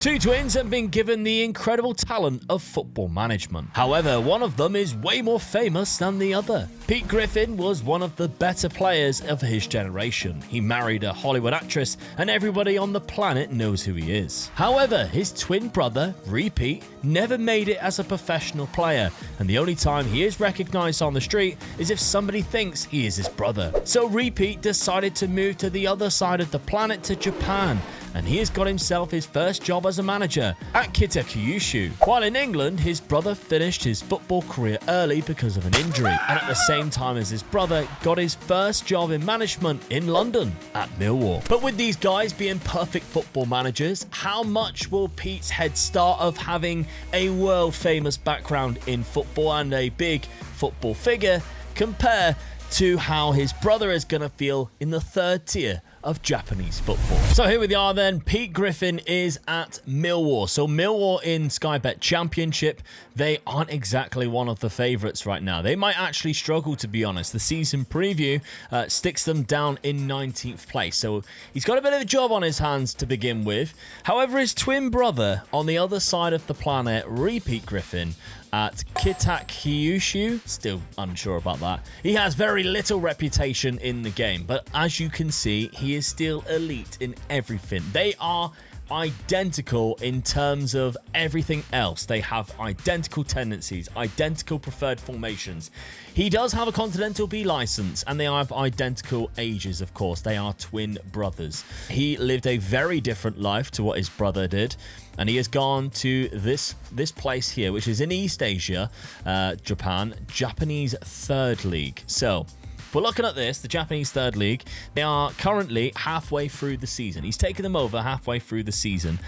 Two twins have been given the incredible talent of football management. However, one of them is way more famous than the other. Pete Griffin was one of the better players of his generation. He married a Hollywood actress and everybody on the planet knows who he is. However, his twin brother, Pete, never made it as a professional player, and the only time he is recognized on the street is if somebody thinks he is his brother. So Pete decided to move to the other side of the planet, to Japan, and he has got himself his first job as a manager at Kita Kyushu. While in England, his brother finished his football career early because of an injury, and at the same time as his brother got his first job in management in London at Millwall. But with these guys being perfect football managers, how much will Pete's head start of having a world famous background in football and a big football figure compare to how his brother is going to feel in the third tier of Japanese football? So here we are then. Pete Griffin is at Millwall. So Millwall in Sky Bet Championship, they aren't exactly one of the favourites right now. They might actually struggle, to be honest. The season preview sticks them down in 19th place. So he's got a bit of a job on his hands to begin with. However, his twin brother on the other side of the planet, Pete Griffin, at Kita Kyushu, still unsure about that. He has very little reputation in the game, but as you can see, he is still elite in everything. They are identical in terms of everything else. They have identical tendencies, identical preferred formations. He does have a Continental B license, and they have identical ages, of course. They are twin brothers. He lived a very different life to what his brother did, and he has gone to this place here, which is in East Asia, Japan, Japanese Third League. So if we're looking at this, the Japanese Third League, they are currently halfway through the season. He's taken them over halfway through the season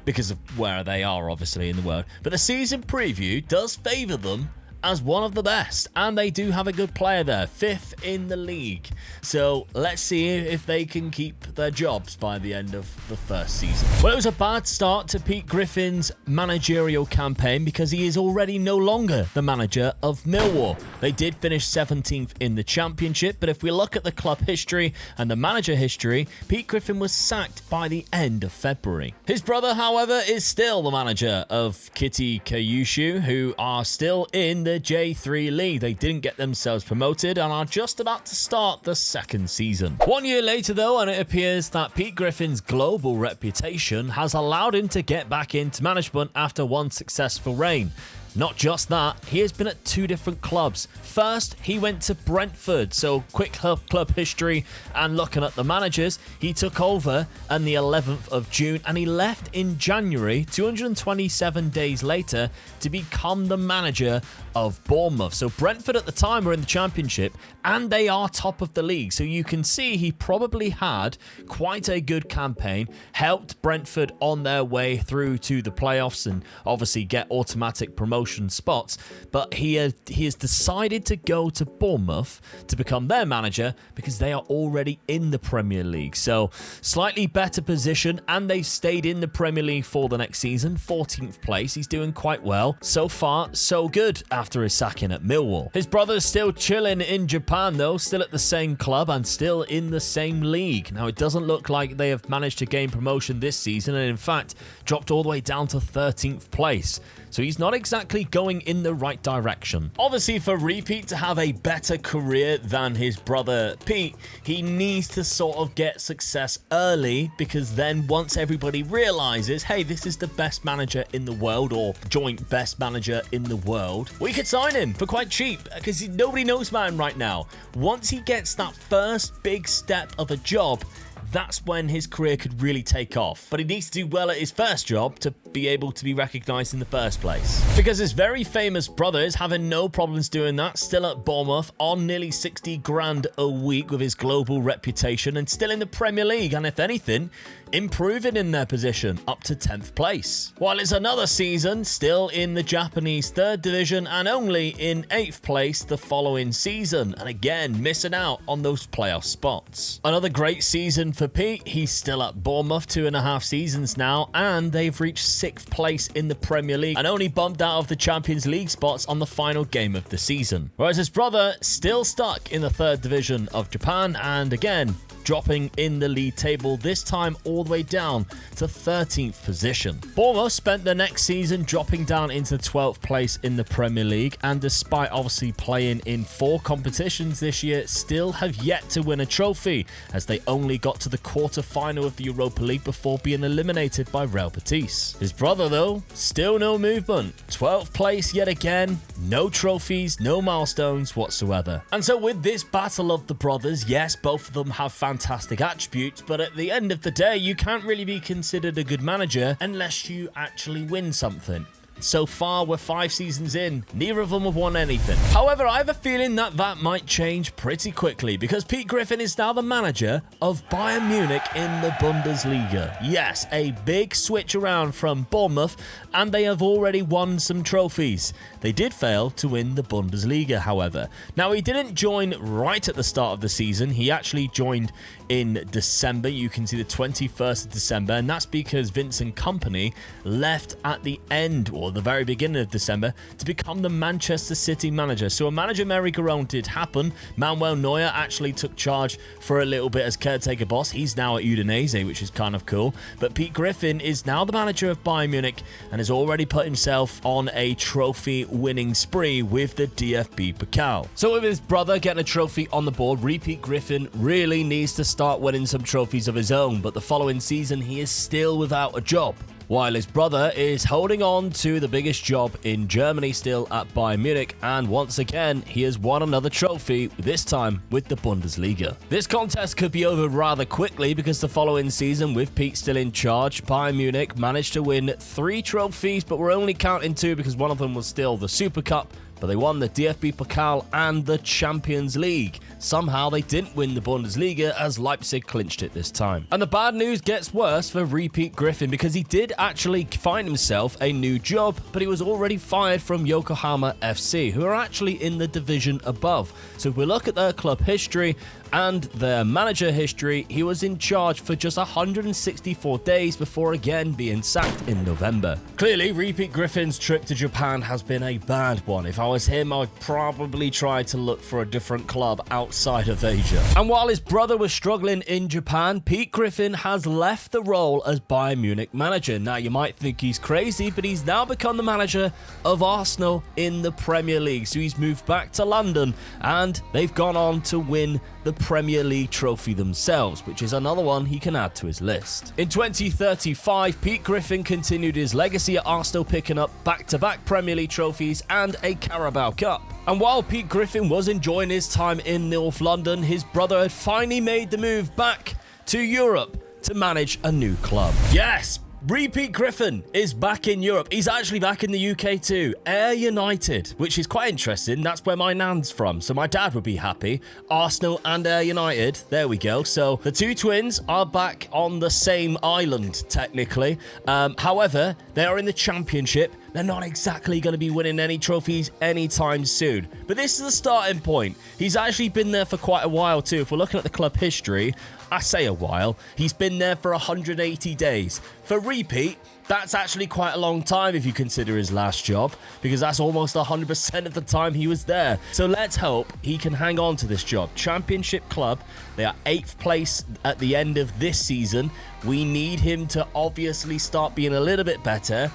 because of where they are, obviously, in the world. But the season preview does favour them as one of the best, and they do have a good player there, 5th in the league. So let's see if they can keep their jobs by the end of the first season. Well, it was a bad start to Pete Griffin's managerial campaign because he is already no longer the manager of Millwall. They did finish 17th in the championship, but if we look at the club history and the manager history, Pete Griffin was sacked by the end of February. His brother, however, is still the manager of Kita Kyushu, who are still in the J3 League. They didn't get themselves promoted and are just about to start the second season. 1 year later though, and it appears that Pete Griffin's global reputation has allowed him to get back into management after one successful reign. Not just that, he has been at 2 different clubs. First, he went to Brentford, so quick club history and looking at the managers, he took over on the 11th of June and he left in January, 227 days later, to become the manager of Bournemouth. So Brentford at the time were in the championship and they are top of the league. So you can see he probably had quite a good campaign, helped Brentford on their way through to the playoffs and obviously get automatic promotion spots. But he has decided to go to Bournemouth to become their manager because they are already in the Premier League. So slightly better position, and they stayed in the Premier League for the next season, 14th place. He's doing quite well. So far, so good after his sacking at Millwall. His brother's still chilling in Japan though, still at the same club and still in the same league. Now it doesn't look like they have managed to gain promotion this season, and in fact dropped all the way down to 13th place. So he's not exactly going in the right direction. Obviously, for Pete to have a better career than his brother Pete, he needs to sort of get success early, because then once everybody realizes, hey, this is the best manager in the world, or joint best manager in the world, we could sign him for quite cheap because nobody knows about him right now. Once he gets that first big step of a job, that's when his career could really take off. But he needs to do well at his first job to be able to be recognised in the first place. Because his very famous brother is having no problems doing that, still at Bournemouth on nearly 60 grand a week with his global reputation, and still in the Premier League, and if anything, improving in their position up to 10th place. While it's another season still in the Japanese 3rd division and only in 8th place the following season, and again missing out on those playoff spots. Another great season for Pete. He's still at Bournemouth 2.5 seasons now, and they've reached 6th place in the Premier League and only bumped out of the Champions League spots on the final game of the season. Whereas his brother still stuck in the 3rd division of Japan and again dropping in the league table, this time all the way down to 13th position. Bournemouth spent the next season dropping down into 12th place in the Premier League, and despite obviously playing in 4 competitions this year, still have yet to win a trophy, as they only got to the quarter-final of the Europa League before being eliminated by Real Betis. His brother, though, still no movement. 12th place yet again, no trophies, no milestones whatsoever. And so with this battle of the brothers, yes, both of them have fantastic attributes, but at the end of the day, you can't really be considered a good manager unless you actually win something. So far, we're 5 seasons in. Neither of them have won anything. However, I have a feeling that might change pretty quickly, because Pete Griffin is now the manager of Bayern Munich in the Bundesliga. Yes, a big switch around from Bournemouth, and they have already won some trophies. They did fail to win the Bundesliga, however. Now, he didn't join right at the start of the season. He actually joined in December. You can see the 21st of December, and that's because Vincent Kompany left at the end, or the very beginning of December, to become the Manchester City manager. So a manager merry-go-round did happen. Manuel Neuer actually took charge for a little bit as caretaker boss. He's now at Udinese, which is kind of cool. But Pete Griffin is now the manager of Bayern Munich and has already put himself on a trophy-winning spree with the DFB Pokal. So with his brother getting a trophy on the board, Pete Griffin really needs to start winning some trophies of his own. But the following season, he is still without a job, while his brother is holding on to the biggest job in Germany still at Bayern Munich, and once again, he has won another trophy, this time with the Bundesliga. This contest could be over rather quickly, because the following season, with Pete still in charge, Bayern Munich managed to win 3 trophies, but we're only counting 2 because one of them was still the Super Cup. But they won the DFB Pokal and the Champions League. Somehow they didn't win the Bundesliga, as Leipzig clinched it this time. And the bad news gets worse for Pete Griffin, because he did actually find himself a new job, but he was already fired from Yokohama FC, who are actually in the division above. So if we look at their club history and their manager history, he was in charge for just 164 days before again being sacked in November. Clearly, Pete Griffin's trip to Japan has been a bad one. If I was him, I'd probably try to look for a different club outside of Asia. And while his brother was struggling in Japan, Pete Griffin has left the role as Bayern Munich manager. Now, you might think he's crazy, but he's now become the manager of Arsenal in the Premier League. So he's moved back to London, and they've gone on to win the Premier League trophy themselves, which is another one he can add to his list. In 2035, Pete Griffin continued his legacy at Arsenal, picking up back-to-back Premier League trophies and a Carabao Cup. And while Pete Griffin was enjoying his time in North London, his brother had finally made the move back to Europe to manage a new club. Yes! Pete Griffin is back in Europe. He's actually back in the UK too. Ayr United, which is quite interesting. That's where my nan's from, so my dad would be happy. Arsenal and Ayr United. There we go. So the two twins are back on the same island, technically. However, they are in the Championship. They're not exactly going to be winning any trophies anytime soon. But this is the starting point. He's actually been there for quite a while too. If we're looking at the club history, I say a while, he's been there for 180 days. For Pete, that's actually quite a long time if you consider his last job, because that's almost 100% of the time he was there. So let's hope he can hang on to this job. Championship club, they are 8th place at the end of this season. We need him to obviously start being a little bit better,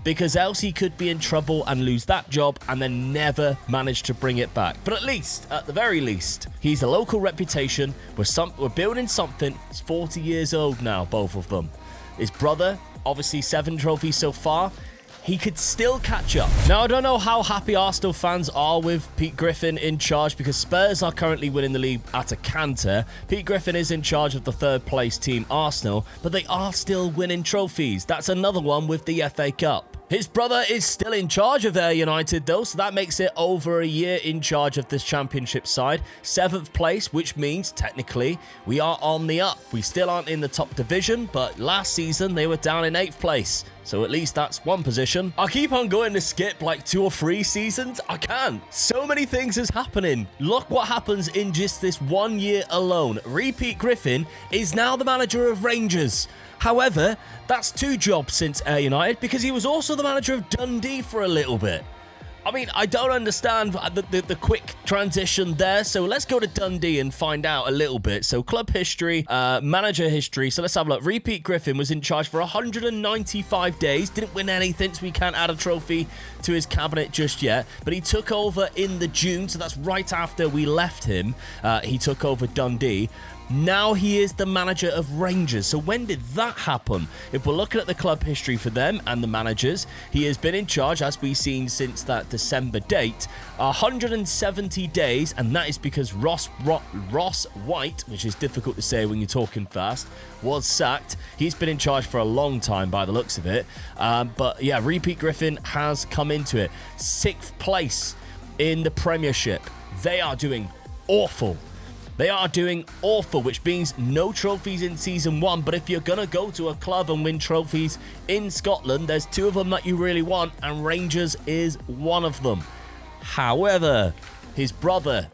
because else he could be in trouble and lose that job and then never manage to bring it back. But at least, at the very least, he's a local reputation. We're building something. He's 40 years old now, both of them. His brother, obviously 7 trophies so far. He could still catch up. Now, I don't know how happy Arsenal fans are with Pete Griffin in charge, because Spurs are currently winning the league at a canter. Pete Griffin is in charge of the 3rd place team, Arsenal, but they are still winning trophies. That's another one with the FA Cup. His brother is still in charge of Ayr United though, so that makes it over a year in charge of this championship side. 7th place, which means technically we are on the up. We still aren't in the top division, but last season they were down in 8th place. So at least that's one position. I keep on going to skip like 2 or 3 seasons. I can't. So many things is happening. Look what happens in just this 1 year alone. Repeat Griffin is now the manager of Rangers. However, that's 2 jobs since Ayr United because he was also the manager of Dundee for a little bit. I mean, I don't understand the quick transition there, so let's go to Dundee and find out a little bit. So club history, manager history, so let's have a look. Repeat Griffin was in charge for 195 days, didn't win anything, so we can't add a trophy to his cabinet just yet, but he took over in the June, so that's right after we left him. He took over Dundee. Now he is the manager of Rangers. So when did that happen? If we're looking at the club history for them and the managers, he has been in charge, as we've seen, since that December date, 170 days, and that is because Ross White, which is difficult to say when you're talking fast, was sacked. He's been in charge for a long time by the looks of it. But yeah, Repeat Griffin has come into it. 6th place in the Premiership. They are doing awful. They are doing awful, which means no trophies in Season 1. But if you're going to go to a club and win trophies in Scotland, there's 2 of them that you really want, and Rangers is one of them. However, his brother,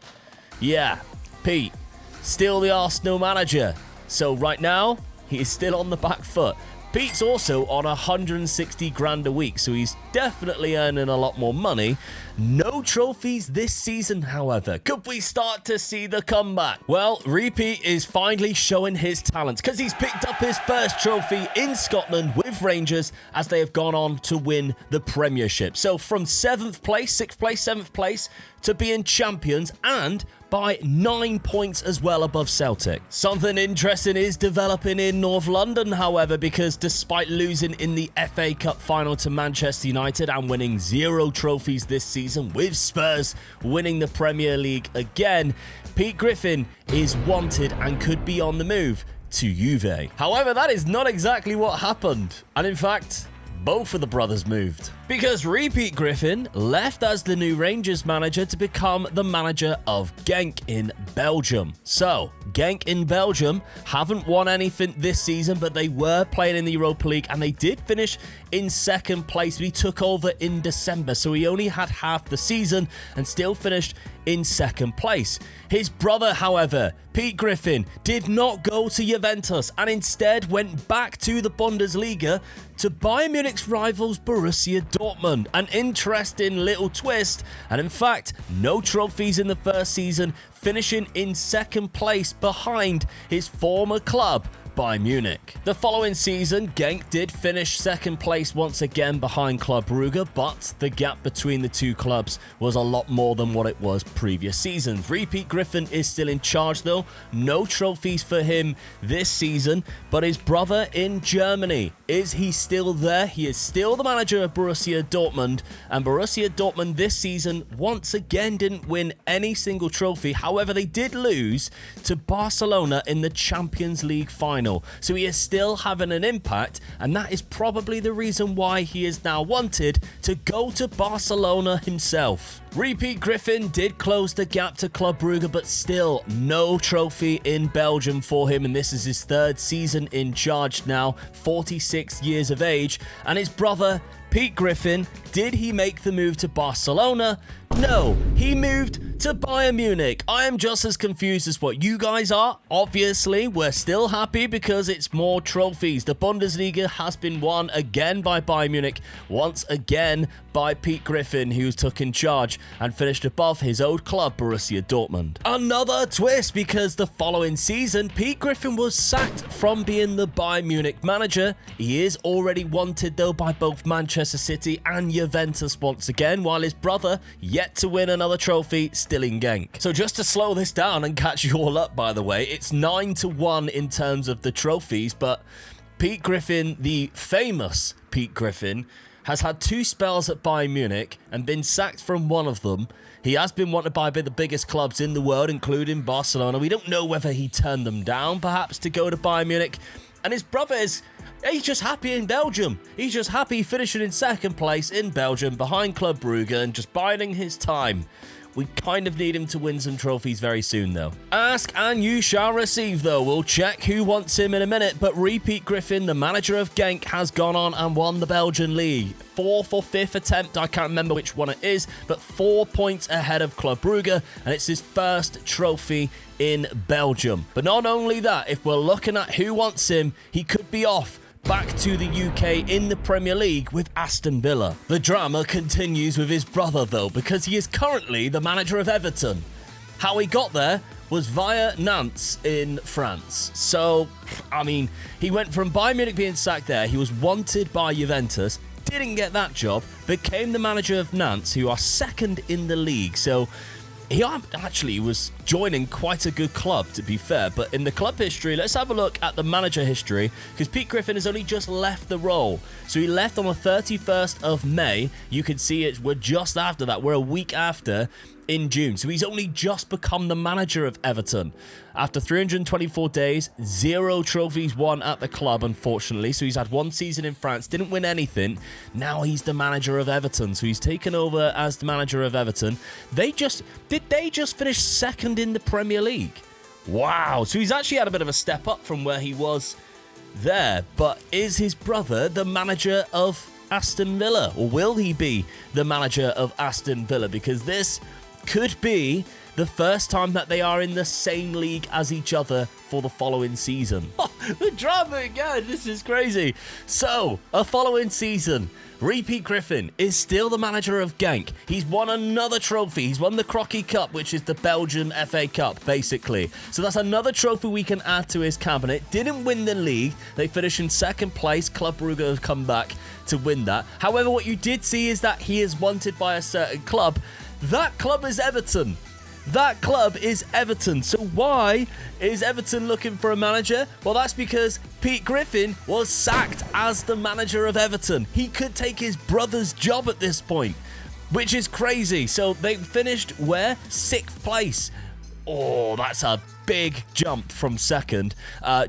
yeah, Pete, still the Arsenal manager. So right now, he is still on the back foot. Pete's also on 160 grand a week, so he's definitely earning a lot more money. No trophies this season, however. Could we start to see the comeback? Well, Repeat is finally showing his talents because he's picked up his first trophy in Scotland with Rangers as they have gone on to win the Premiership. So from 7th place, 6th place, 7th place to being champions and by 9 points as well above Celtic. Something interesting is developing in North London, however, because despite losing in the FA Cup final to Manchester United and winning 0 trophies this season, with Spurs winning the Premier League again, Pete Griffin is wanted and could be on the move to Juve. However, that is not exactly what happened. And in fact, both of the brothers moved. Because Repeat Griffin left as the new Rangers manager to become the manager of Genk in Belgium. So, Genk in Belgium haven't won anything this season, but they were playing in the Europa League and they did finish in 2nd place. But he took over in December, so he only had half the season and still finished in 2nd place. His brother, however, Pete Griffin, did not go to Juventus and instead went back to the Bundesliga to Bayern Munich's rivals Borussia Dortmund. An interesting little twist, and in fact, no trophies in the first season, finishing in 2nd place behind his former club, Bayern Munich. The following season, Genk did finish 2nd place once again behind Club Brugge, but the gap between the 2 clubs was a lot more than what it was previous seasons. Repeat Griffin is still in charge though. No trophies for him this season, but his brother in Germany, is he still there? He is still the manager of Borussia Dortmund, and Borussia Dortmund this season once again didn't win any single trophy. However, they did lose to Barcelona in the Champions League final. So he is still having an impact, and that is probably the reason why he is now wanted to go to Barcelona himself. Repeat Griffin did close the gap to Club Brugge, but still no trophy in Belgium for him, and this is his 3rd season in charge now, 46 years of age. And his brother, Pete Griffin, did he make the move to Barcelona? No, he moved to Bayern Munich. I am just as confused as what you guys are. Obviously, we're still happy because it's more trophies. The Bundesliga has been won again by Bayern Munich, once again by Pete Griffin, who took in charge and finished above his old club, Borussia Dortmund. Another twist, because the following season, Pete Griffin was sacked from being the Bayern Munich manager. He is already wanted, though, by both Manchester City and Juventus once again, while his brother, yet to win another trophy, still in Genk. So just to slow this down and catch you all up, by the way, it's 9-1 in terms of the trophies, but Pete Griffin, the famous Pete Griffin, has had 2 spells at Bayern Munich and been sacked from one of them. He has been wanted by the biggest clubs in the world, including Barcelona. We don't know whether he turned them down, perhaps, to go to Bayern Munich. And his brother is He's just happy in Belgium. He's just happy finishing in second place in Belgium behind Club Brugge and just biding his time. We kind of need him to win some trophies very soon, though. Ask and you shall receive, though. We'll check who wants him in a minute, but Repeat Griffin, the manager of Genk, has gone on and won the Belgian league. 4th or 5th attempt, I can't remember which one it is, but 4 points ahead of Club Brugge, and it's his first trophy in Belgium. But not only that, if we're looking at who wants him, he could be off back to the UK in the Premier League with Aston Villa. The drama continues with his brother, though, because he is currently the manager of Everton. How he got there was via Nantes in France. So, I mean, he went from Bayern Munich being sacked there, he was wanted by Juventus, didn't get that job, became the manager of Nantes, who are second in the league. So, he actually was joining quite a good club, to be fair. But in the club history, let's have a look at the manager history, because Pete Griffin has only just left the role. So he left on the 31st of May. You can see we're just after that. We're a week after in June. So he's only just become the manager of Everton. After 324 days, 0 trophies won at the club, unfortunately. So he's had 1 season in France, didn't win anything. Now he's the manager of Everton. So he's taken over as the manager of Everton. Did they just finish second in the Premier League? Wow. So he's actually had a bit of a step up from where he was there. But is his brother the manager of Aston Villa? Or will he be the manager of Aston Villa? Because this could be the first time that they are in the same league as each other for the following season. Oh, the drama again, this is crazy. So, a following season, Repeat Griffin is still the manager of Genk. He's won another trophy. He's won the Crocky Cup, which is the Belgian FA Cup, basically. So that's another trophy we can add to his cabinet. Didn't win the league. They finished in second place. Club Brugge have come back to win that. However, what you did see is that he is wanted by a certain club. That club is Everton. That club is Everton. So why is Everton looking for a manager? Well, that's because Pete Griffin was sacked as the manager of Everton. He could take his brother's job at this point, which is crazy. So they finished where? 6th place. Oh, that's a big jump from second.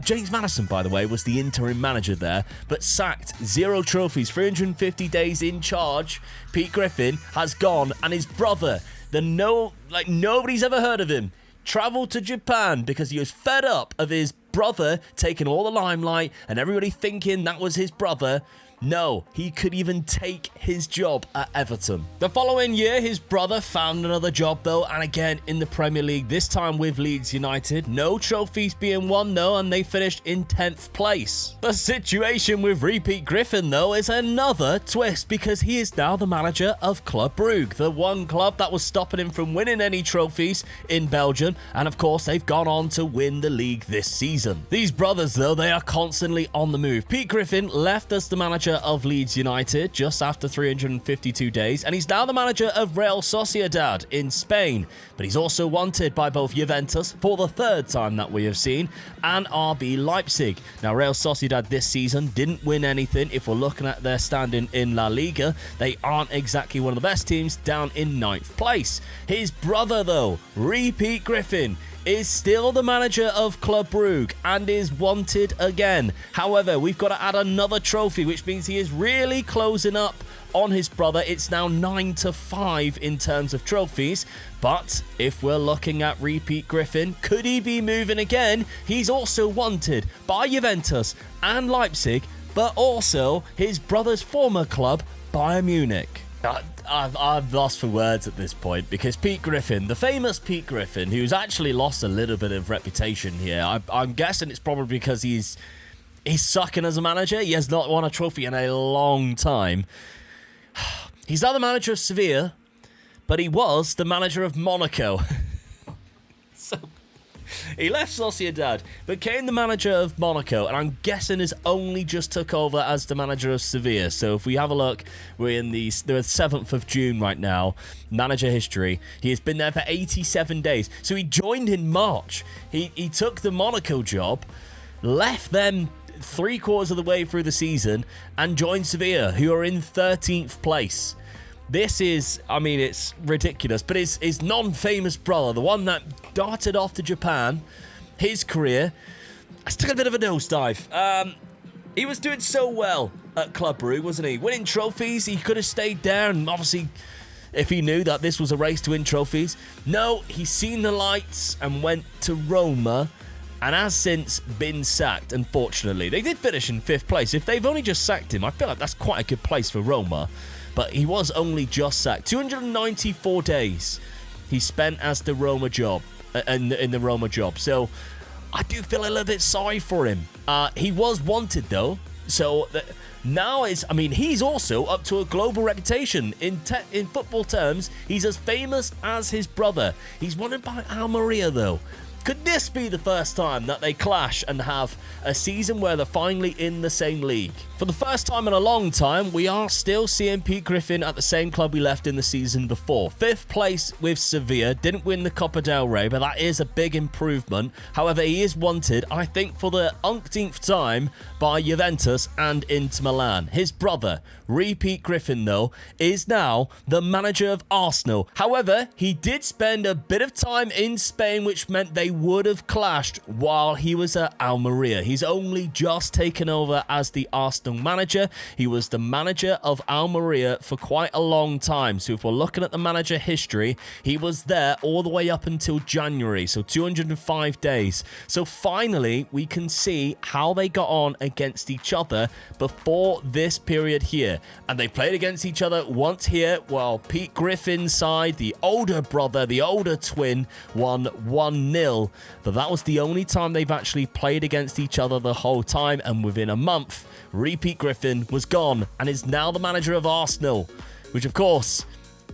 James Maddison, by the way, was the interim manager there, but sacked. 0 trophies, 350 days in charge. Pete Griffin has gone, and his brother, nobody's ever heard of him, travelled to Japan because he was fed up of his brother taking all the limelight and everybody thinking that was his brother. No, he could even take his job at Everton. The following year, his brother found another job, though, and again in the Premier League, this time with Leeds United. No trophies being won, though, and they finished in 10th place. The situation with Repeat Griffin, though, is another twist, because he is now the manager of Club Brugge, the one club that was stopping him from winning any trophies in Belgium, and of course, they've gone on to win the league this season. These brothers, though, they are constantly on the move. Pete Griffin left as the manager of Leeds United just after 352 days, and he's now the manager of Real Sociedad in Spain, but he's also wanted by both Juventus for the 3rd time that we have seen, and RB Leipzig. Now, Real Sociedad this season didn't win anything. If we're looking at their standing in La Liga, they aren't exactly one of the best teams, down in 9th place. His brother, though, Repeat Griffin, is still the manager of Club Brugge and is wanted again. However, we've got to add another trophy, which means he is really closing up on his brother. It's now 9-5 in terms of trophies. But if we're looking at Repeat Griffin, could he be moving again? He's also wanted by Juventus and Leipzig, but also his brother's former club, Bayern Munich. I've lost for words at this point, because Pete Griffin, the famous Pete Griffin, who's actually lost a little bit of reputation here, I'm guessing it's probably because he's sucking as a manager. He has not won a trophy in a long time. He's now the manager of Sevilla, but he was the manager of Monaco. So he left Sociedad, became the manager of Monaco, and I'm guessing has only just took over as the manager of Sevilla. So if we have a look, we're in the 7th of June right now. Manager history. He has been there for 87 days. So he joined in March. He took the Monaco job, left them 3/4 of the way through the season, and joined Sevilla, who are in 13th place. This is, I mean, it's ridiculous, but his non-famous brother, the one that darted off to Japan, his career has took a bit of a nosedive. He was doing so well at Club Brugge, wasn't he? Winning trophies, he could have stayed there, and obviously, if he knew that this was a race to win trophies. No, he's seen the lights and went to Roma, and has since been sacked, unfortunately. They did finish in 5th place. If they've only just sacked him, I feel like that's quite a good place for Roma. But he was only just sacked. 294 days he spent as the Roma job, in the Roma job. So I do feel a little bit sorry for him. He was wanted, though. So now he's also up to a global reputation. In football terms, he's as famous as his brother. He's wanted by Almeria, though. Could this be the first time that they clash and have a season where they're finally in the same league? For the first time in a long time, we are still seeing Pete Griffin at the same club we left in the season before. 5th place with Sevilla, didn't win the Copa del Rey, but that is a big improvement. However, he is wanted, I think, for the umpteenth time by Juventus and Inter Milan. His brother, Pete Griffin, though, is now the manager of Arsenal. However, he did spend a bit of time in Spain, which meant they would have clashed while he was at Almeria. He's only just taken over as the Arsenal manager. He was the manager of Almeria for quite a long time. So if we're looking at the manager history, he was there all the way up until January, so 205 days. So finally, we can see how they got on against each other before this period here. And they played against each other once here, while Pete Griffin's side, the older brother, the older twin, won 1-0. But that was the only time they've actually played against each other the whole time, and within a month, Pete Griffin was gone and is now the manager of Arsenal, which of course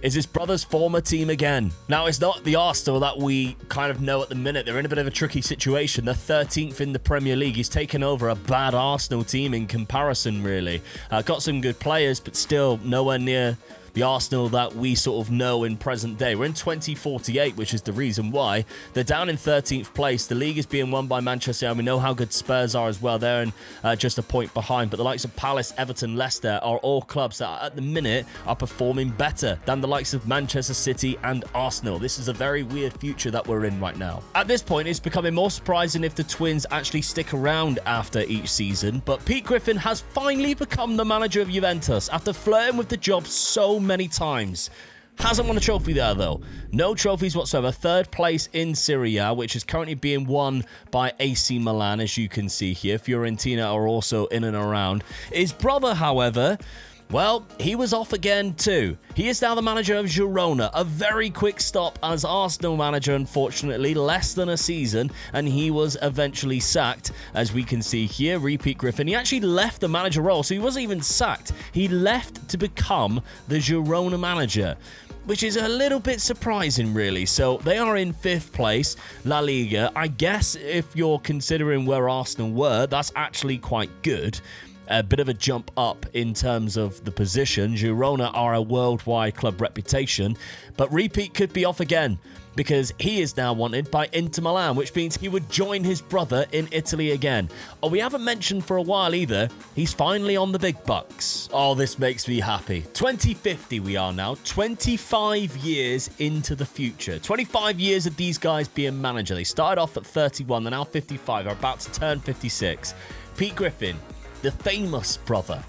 is his brother's former team again. Now, it's not the Arsenal that we kind of know at the minute. They're in a bit of a tricky situation. They're 13th in the Premier League. He's taken over a bad Arsenal team in comparison, really. Got some good players, but still nowhere near the Arsenal that we sort of know in present day. We're in 2048, which is the reason why. They're down in 13th place. The league is being won by Manchester, and we know how good Spurs are as well. They're in just a point behind. But the likes of Palace, Everton, Leicester are all clubs that at the minute are performing better than the likes of Manchester City and Arsenal. This is a very weird future that we're in right now. At this point, it's becoming more surprising if the Twins actually stick around after each season. But Pete Griffin has finally become the manager of Juventus after flirting with the job so many times. Hasn't won a trophy there, though. No trophies whatsoever. 3rd place in Serie A, which is currently being won by AC Milan, as you can see here. Fiorentina are also in and around. His brother, however, well, he was off again too. He is now the manager of Girona. A very quick stop as Arsenal manager, unfortunately. Less than a season, and he was eventually sacked. As we can see here, Pete Griffin, he actually left the manager role, so he wasn't even sacked. He left to become the Girona manager, which is a little bit surprising, really. So they are in 5th place, La Liga. I guess if you're considering where Arsenal were, that's actually quite good. A bit of a jump up in terms of the position. Girona are a worldwide club reputation, but Pete could be off again because he is now wanted by Inter Milan, which means he would join his brother in Italy again. Oh, we haven't mentioned for a while either, he's finally on the big bucks. Oh, this makes me happy. 2050 we are now, 25 years into the future. 25 years of these guys being manager. They started off at 31, they're now 55, are about to turn 56. Pete Griffin, the famous brother,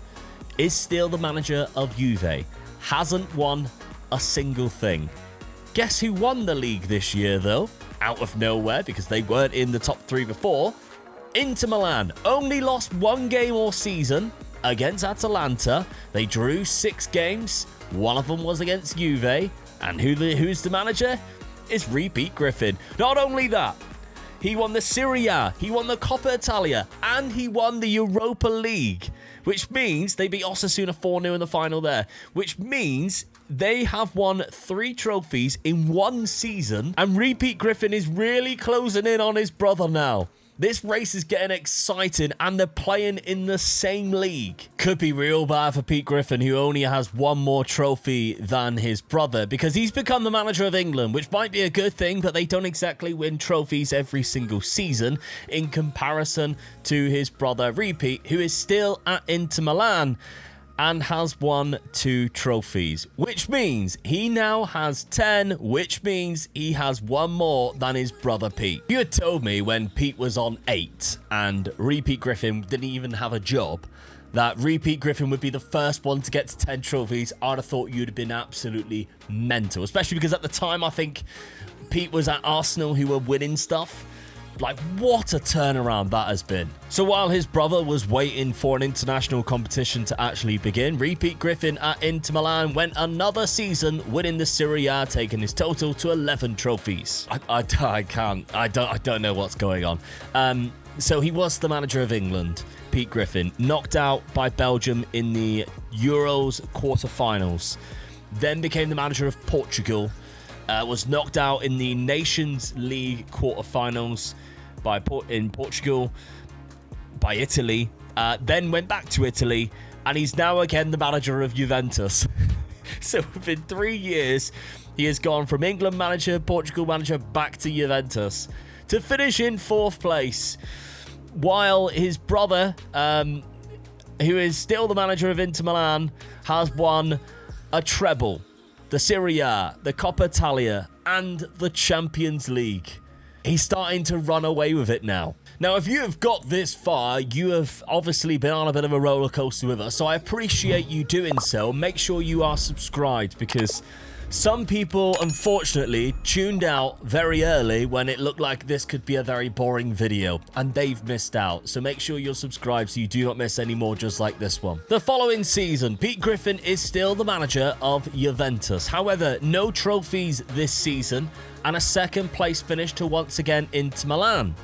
is still the manager of Juve. Hasn't won a single thing. Guess who won the league this year, though? Out of nowhere, because they weren't in the top 3 before. Inter Milan only lost 1 game all season against Atalanta. They drew 6 games. One of them was against Juve. And who's the manager? It's Pete Griffin. Not only that, he won the Serie A, he won the Coppa Italia, and he won the Europa League, which means they beat Osasuna 4-0 in the final there, which means they have won 3 trophies in 1 season, and Pete Griffin is really closing in on his brother now. This race is getting exciting, and they're playing in the same league. Could be real bad for Pete Griffin, who only has 1 more trophy than his brother, because he's become the manager of England, which might be a good thing, but they don't exactly win trophies every single season in comparison to his brother Pete, who is still at Inter Milan. and has won 2 trophies, which means he now has 10, which means he has one more than his brother Pete. You had told me when Pete was on 8 and Repeat Griffin didn't even have a job that Repeat Griffin would be the first one to get to 10 trophies. I'd have thought you'd have been absolutely mental, especially because at the time I think Pete was at Arsenal who were winning stuff. Like, what a turnaround that has been. So while his brother was waiting for an international competition to actually begin, Repeat Griffin at Inter Milan went another season winning the Serie A, taking his total to 11 trophies. I don't know what's going on. So he was the manager of England, Pete Griffin, knocked out by Belgium in the Euros quarterfinals, then became the manager of Portugal, was knocked out in the Nations League quarterfinals in Portugal by Italy, then went back to Italy, and he's now again the manager of Juventus. So within 3 years, he has gone from England manager, Portugal manager, back to Juventus to finish in 4th place, while his brother, who is still the manager of Inter Milan, has won a treble, the Serie A, the Coppa Italia, and the Champions League. He's starting to run away with it now. Now, if you have got this far, you have obviously been on a bit of a roller coaster with us, so I appreciate you doing so. Make sure you are subscribed, because some people, unfortunately, tuned out very early when it looked like this could be a very boring video, and they've missed out. So make sure you're subscribed so you do not miss any more just like this one. The following season, Pete Griffin is still the manager of Juventus. However, no trophies this season, and a 2nd place finish to once again Inter Milan.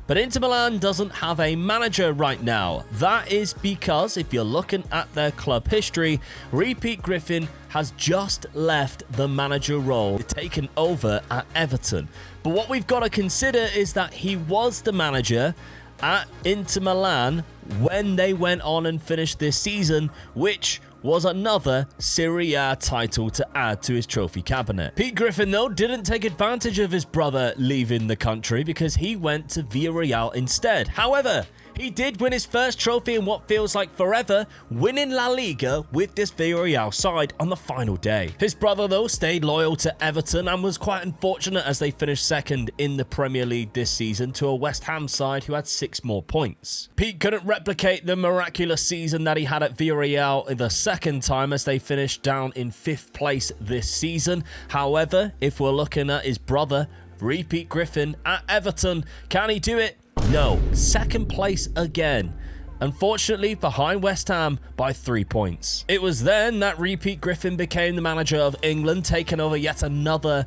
But Inter Milan doesn't have a manager right now. That is because, if you're looking at their club history, Repeat Griffin has just left the manager role, taken over at Everton. But what we've got to consider is that he was the manager at Inter Milan when they went on and finished this season, which was another Serie A title to add to his trophy cabinet. Pete Griffin, though, didn't take advantage of his brother leaving the country because he went to Villarreal instead. However, he did win his first trophy in what feels like forever, winning La Liga with this Villarreal side on the final day. His brother, though, stayed loyal to Everton and was quite unfortunate as they finished 2nd in the Premier League this season to a West Ham side who had 6 more points. Pete couldn't replicate the miraculous season that he had at Villarreal the 2nd time as they finished down in 5th place this season. However, if we're looking at his brother, Repeat Griffin at Everton, can he do it? No, 2nd place again. Unfortunately, behind West Ham by 3 points. It was then that Repeat Griffin became the manager of England, taking over yet another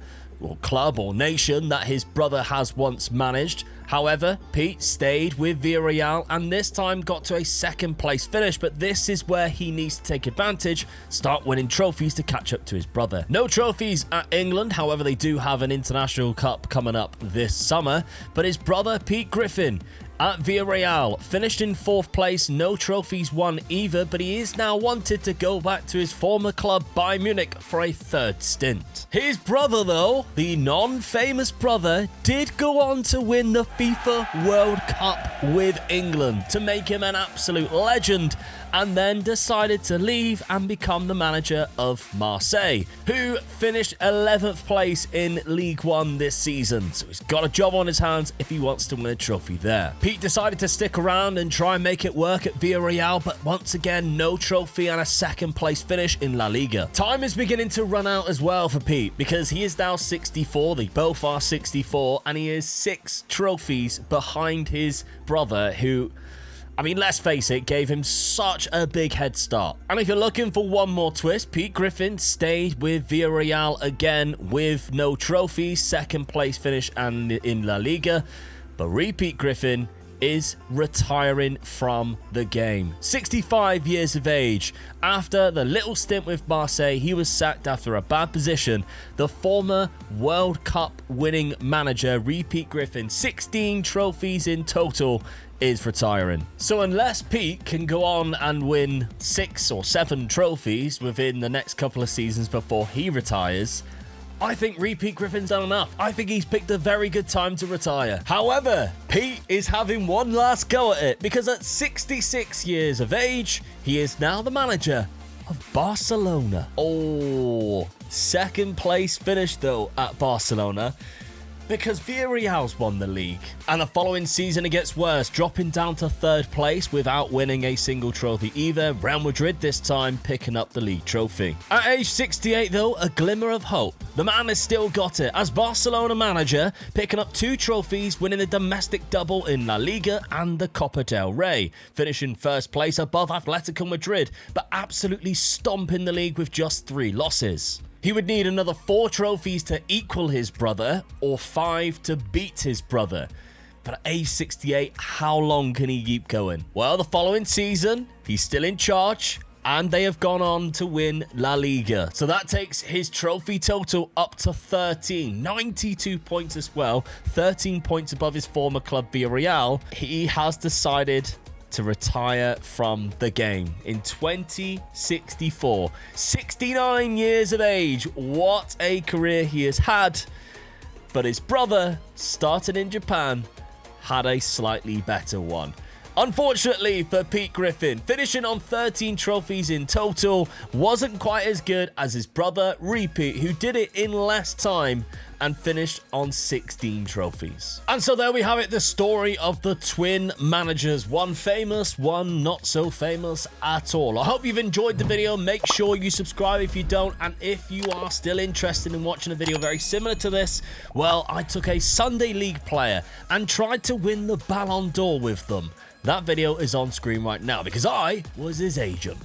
club or nation that his brother has once managed. However, Pete stayed with Villarreal and this time got to a 2nd place finish, but this is where he needs to take advantage, start winning trophies to catch up to his brother. No trophies at England, however they do have an international cup coming up this summer, but his brother Pete Griffin at Villarreal finished in 4th place, no trophies won either, but he is now wanted to go back to his former club Bayern Munich for a 3rd stint. His brother, though, the non-famous brother, did go on to win the FIFA World Cup with England to make him an absolute legend, and then decided to leave and become the manager of Marseille, who finished 11th place in League One this season. So he's got a job on his hands if he wants to win a trophy there. Pete decided to stick around and try and make it work at Villarreal, but once again, no trophy and a 2nd place finish in La Liga. Time is beginning to run out as well for Pete, because he is now 64, they both are 64, and he is 6 trophies behind his brother, who, I mean, let's face it, gave him such a big head start. And if you're looking for one more twist, Pete Griffin stayed with Villarreal again with no trophies, 2nd place finish and in La Liga. But Repeat Griffin is retiring from the game. 65 years of age. After the little stint with Marseille, he was sacked after a bad position. The former World Cup winning manager, Repeat Griffin, 16 trophies in total, is retiring. So unless Pete can go on and win 6 or 7 trophies within the next couple of seasons before he retires, I think repeat Griffin's done enough. I think he's picked a very good time to retire. However, Pete is having one last go at it because at 66 years of age, he is now the manager of Barcelona. Oh, second place finish though at Barcelona, because Villarreal's won the league. And the following season it gets worse, dropping down to third place without winning a single trophy either. Real Madrid this time picking up the league trophy. At age 68 though, a glimmer of hope. The man has still got it as Barcelona manager, picking up 2 trophies, winning the domestic double in La Liga and the Copa del Rey, finishing first place above Atletico Madrid, but absolutely stomping the league with just 3 losses. He would need another 4 trophies to equal his brother, or 5 to beat his brother. But at age 68, how long can he keep going? Well, the following season, he's still in charge, and they have gone on to win La Liga. So that takes his trophy total up to 13. 92 points as well, 13 points above his former club Villarreal. He has decided to retire from the game in 2064. 69 years of age. What a career he has had. But his brother, starting in Japan, had a slightly better one. Unfortunately for Pete Griffin, finishing on 13 trophies in total wasn't quite as good as his brother Repeat, who did it in less time and finished on 16 trophies. And so there we have it, the story of the twin managers. One famous, one not so famous at all. I hope you've enjoyed the video. Make sure you subscribe if you don't. And if you are still interested in watching a video very similar to this, well, I took a Sunday League player and tried to win the Ballon d'Or with them. That video is on screen right now because I was his agent.